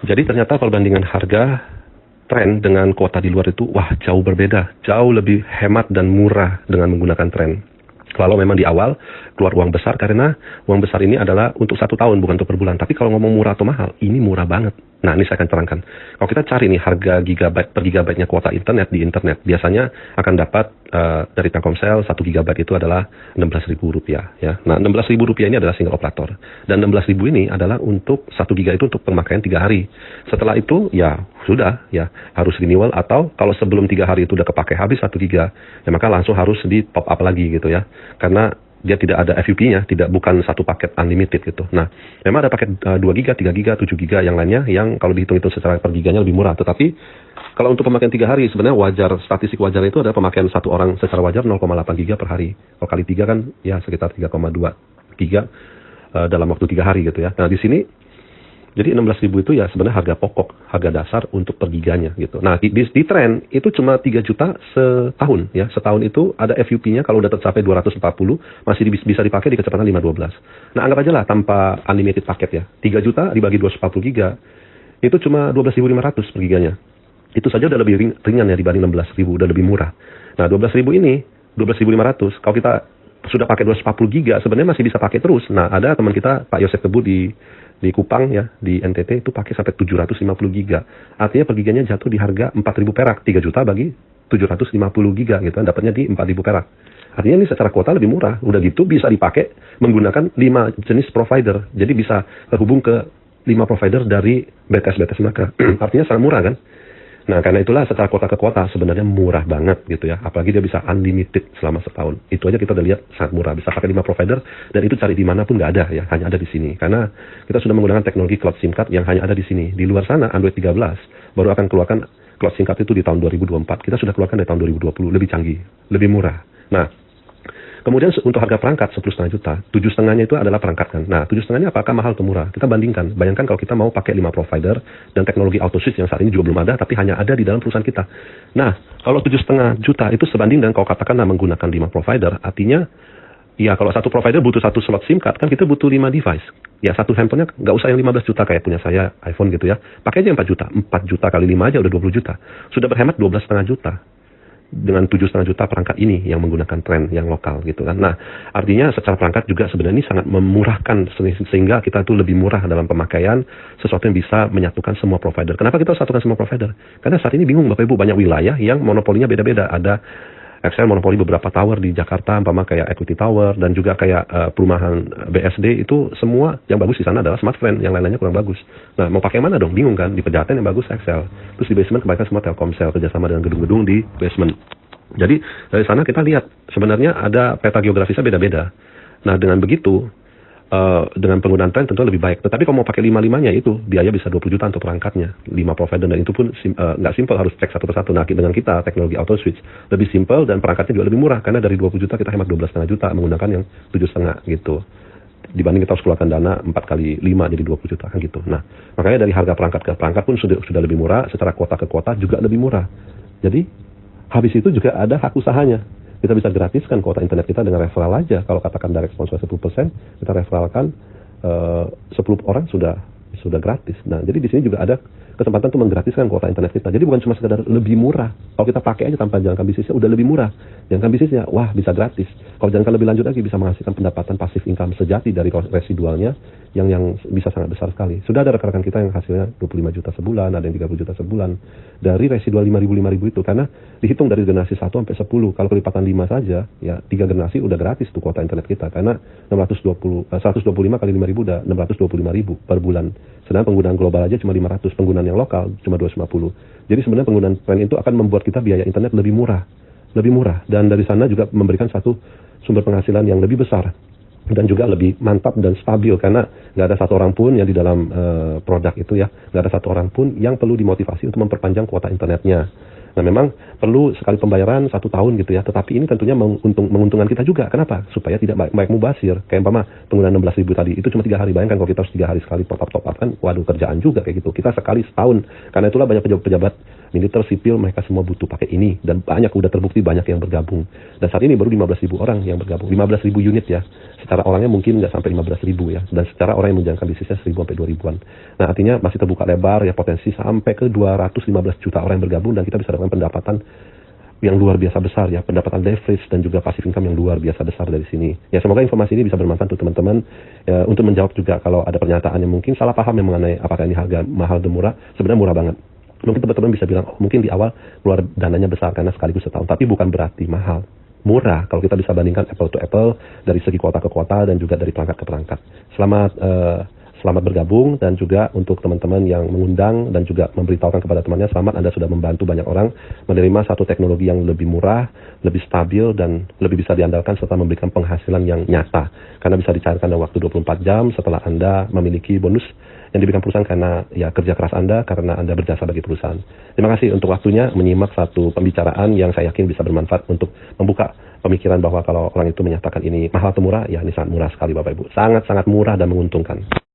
Jadi ternyata perbandingan harga tren dengan kuota di luar itu, wah jauh berbeda, jauh lebih hemat dan murah dengan menggunakan tren. Kalau memang di awal keluar uang besar, karena uang besar ini adalah untuk 1 tahun, bukan untuk per bulan. Tapi kalau ngomong murah atau mahal, ini murah banget. Nah, ini saya akan terangkan. Kalau kita cari nih harga gigabyte per gigabyte-nya kuota internet di internet, biasanya akan dapat dari Telkomsel 1 gigabyte itu adalah Rp16.000 ya. Nah, Rp16.000 ini adalah single operator. Dan Rp16.000 ini adalah untuk 1 giga itu untuk pemakaian 3 hari. Setelah itu ya sudah ya harus renewal, atau kalau sebelum 3 hari itu udah kepakai habis 1 giga, ya maka langsung harus di top up lagi gitu ya. Karena dia tidak ada FUP-nya, bukan satu paket unlimited gitu. Nah, memang ada paket 2 giga, 3 giga, 7 giga yang lainnya yang kalau dihitung-hitung secara per giganya lebih murah. Tetapi kalau untuk pemakaian 3 hari sebenarnya wajar, statistik wajar itu adalah pemakaian satu orang secara wajar 0,8 giga per hari. Kalau kali 3 kan ya sekitar 3,2 giga dalam waktu 3 hari gitu ya. Nah, di sini jadi 16.000 itu ya sebenarnya harga pokok, harga dasar untuk per giganya gitu. Nah, di tren itu cuma 3 juta setahun ya. Setahun itu ada FUP-nya kalau udah tercapai 240 masih bisa dipakai di kecepatan 512. Nah, anggap aja lah tanpa unlimited paket ya. 3 juta dibagi 240 giga itu cuma 12.500 per giganya. Itu saja udah lebih ringan ya dibanding 16.000, udah lebih murah. Nah, 12.000 ini 12.500 kalau kita sudah pakai 240 giga sebenarnya masih bisa pakai terus. Nah, ada teman kita Pak Yosef Tebu di Kupang ya, di NTT itu pakai sampai 750 giga. Artinya per giganya jatuh di harga 4.000 perak. 3 juta bagi 750 giga gitu kan, dapatnya di 4.000 perak. Artinya ini secara kuota lebih murah. Udah gitu bisa dipakai menggunakan 5 jenis provider. Jadi bisa terhubung ke 5 provider dari BTS mereka. Artinya sangat murah kan? Nah, karena itulah secara kota ke kota sebenarnya murah banget gitu ya. Apalagi dia bisa unlimited selama setahun. Itu aja kita udah lihat sangat murah. Bisa pakai 5 provider dan itu cari di mana pun nggak ada ya. Hanya ada di sini. Karena kita sudah menggunakan teknologi cloud SIM card yang hanya ada di sini. Di luar sana Android 13 baru akan keluarkan cloud SIM card itu di tahun 2024. Kita sudah keluarkan dari tahun 2020. Lebih canggih, lebih murah. Nah, kemudian untuk harga perangkat 10,5 juta, 7,5-nya itu adalah perangkat kan. Nah, 7,5-nya apakah mahal atau murah? Kita bandingkan. Bayangkan kalau kita mau pakai 5 provider dan teknologi auto switch yang saat ini juga belum ada, tapi hanya ada di dalam perusahaan kita. Nah, kalau 7,5 juta itu sebanding dengan kalau katakanlah menggunakan 5 provider, artinya ya kalau satu provider butuh 1 slot SIM card, kan kita butuh 5 device. Ya satu handphonenya nggak usah yang 15 juta kayak punya saya iPhone gitu ya. Pakai aja 4 juta. 4 juta kali 5 aja udah 20 juta. Sudah berhemat 12,5 juta. Dengan 7,5 juta perangkat ini yang menggunakan tren yang lokal gitu kan. Nah, artinya secara perangkat juga sebenarnya ini sangat memurahkan sehingga kita tuh lebih murah dalam pemakaian sesuatu yang bisa menyatukan semua provider. Kenapa kita harus satukan semua provider? Karena saat ini bingung Bapak Ibu, banyak wilayah yang monopolinya beda-beda. Ada XL monopoli beberapa tower di Jakarta, umpama kayak Equity Tower dan juga kayak perumahan BSD itu semua yang bagus di sana adalah smartphone, yang lain-lainnya kurang bagus. Nah, mau pakai mana dong? Bingung kan? Di Pejaten yang bagus XL. Terus di basement kebanyakan semua Telkomsel kerjasama dengan gedung-gedung di basement. Jadi dari sana kita lihat sebenarnya ada peta geografisnya beda-beda. Nah, dengan begitu dengan penggunaan tren tentu lebih baik. Tetapi kalau mau pakai 5-5-nya itu biaya bisa 20 juta untuk perangkatnya. 5 provider dan itu pun nggak simple, harus cek satu persatu. Nah, dengan kita teknologi auto switch lebih simple dan perangkatnya juga lebih murah karena dari 20 juta kita hemat 12,5 juta menggunakan yang 7,5 gitu. Dibanding kita harus keluarkan dana 4 kali 5 jadi 20 juta kan gitu. Nah, makanya dari harga perangkat ke perangkat pun sudah lebih murah, secara kuota ke kuota juga lebih murah. Jadi habis itu juga ada hak usahanya. Kita bisa gratiskan kuota internet kita dengan referral aja. Kalau katakan direct sponsor 10%, kita referralkan 10 orang sudah gratis. Nah, jadi di sini juga ada kesempatan untuk menggratiskan kuota internet kita. Jadi bukan cuma sekedar lebih murah. Kalau kita pakai aja tanpa jalankan bisnisnya udah lebih murah. Jalankan bisnisnya, wah bisa gratis. Kalau jalankan lebih lanjut lagi bisa menghasilkan pendapatan pasif income sejati dari residualnya yang bisa sangat besar sekali. Sudah ada rekan-rekan kita yang hasilnya 25 juta sebulan, ada yang 30 juta sebulan dari residual 5.000 itu, karena dihitung dari generasi 1 sampai 10. Kalau kelipatan 5 saja, ya 3 generasi udah gratis tuh kuota internet kita, karena 125 kali 5.000 udah 625.000 per bulan. Sedangkan penggunaan global aja cuma 500, penggunaan yang lokal cuma 250. Jadi sebenarnya penggunaan tren itu akan membuat kita biaya internet lebih murah, dan dari sana juga memberikan satu sumber penghasilan yang lebih besar dan juga lebih mantap dan stabil, karena nggak ada satu orang pun yang di dalam produk itu ya, nggak ada satu orang pun yang perlu dimotivasi untuk memperpanjang kuota internetnya. Nah, memang perlu sekali pembayaran 1 tahun gitu ya, tetapi ini tentunya menguntungkan kita juga. Kenapa? Supaya tidak baik mubazir. Kayak umpama penggunaan 16.000 tadi itu cuma 3 hari. Bayangkan kalau kita harus 3 hari sekali top up kan, waduh kerjaan juga kayak gitu. Kita sekali setahun. Karena itulah banyak pejabat militer, sipil, mereka semua butuh pakai ini. Dan banyak, udah terbukti banyak yang bergabung. Dan saat ini baru 15.000 orang yang bergabung. 15.000 unit ya. Secara orangnya mungkin nggak sampai 15.000 ya. Dan secara orang yang menjalankan bisnisnya 1.000 sampai 2.000-an. Nah artinya masih terbuka lebar ya, potensi sampai ke 215 juta orang yang bergabung. Dan kita bisa dapatkan pendapatan yang luar biasa besar ya, pendapatan leverage dan juga passive income yang luar biasa besar dari sini. Ya semoga informasi ini bisa bermanfaat untuk teman-teman ya, untuk menjawab juga kalau ada pernyataan yang mungkin salah paham yang mengenai apakah ini harga mahal atau murah. Sebenarnya murah banget. Mungkin teman-teman bisa bilang, oh, mungkin di awal keluar dananya besar karena sekaligus setahun, tapi bukan berarti mahal. Murah kalau kita bisa bandingkan apple to apple dari segi kuota ke kuota dan juga dari perangkat ke perangkat. Selamat bergabung, dan juga untuk teman-teman yang mengundang dan juga memberitahukan kepada temannya, selamat, Anda sudah membantu banyak orang menerima satu teknologi yang lebih murah, lebih stabil, dan lebih bisa diandalkan serta memberikan penghasilan yang nyata. Karena bisa dicairkan dalam waktu 24 jam setelah Anda memiliki bonus yang diberikan perusahaan karena ya kerja keras Anda, karena Anda berjasa bagi perusahaan. Terima kasih untuk waktunya menyimak satu pembicaraan yang saya yakin bisa bermanfaat untuk membuka pemikiran bahwa kalau orang itu menyatakan ini mahal atau murah, ya ini sangat murah sekali Bapak Ibu. Sangat-sangat murah dan menguntungkan.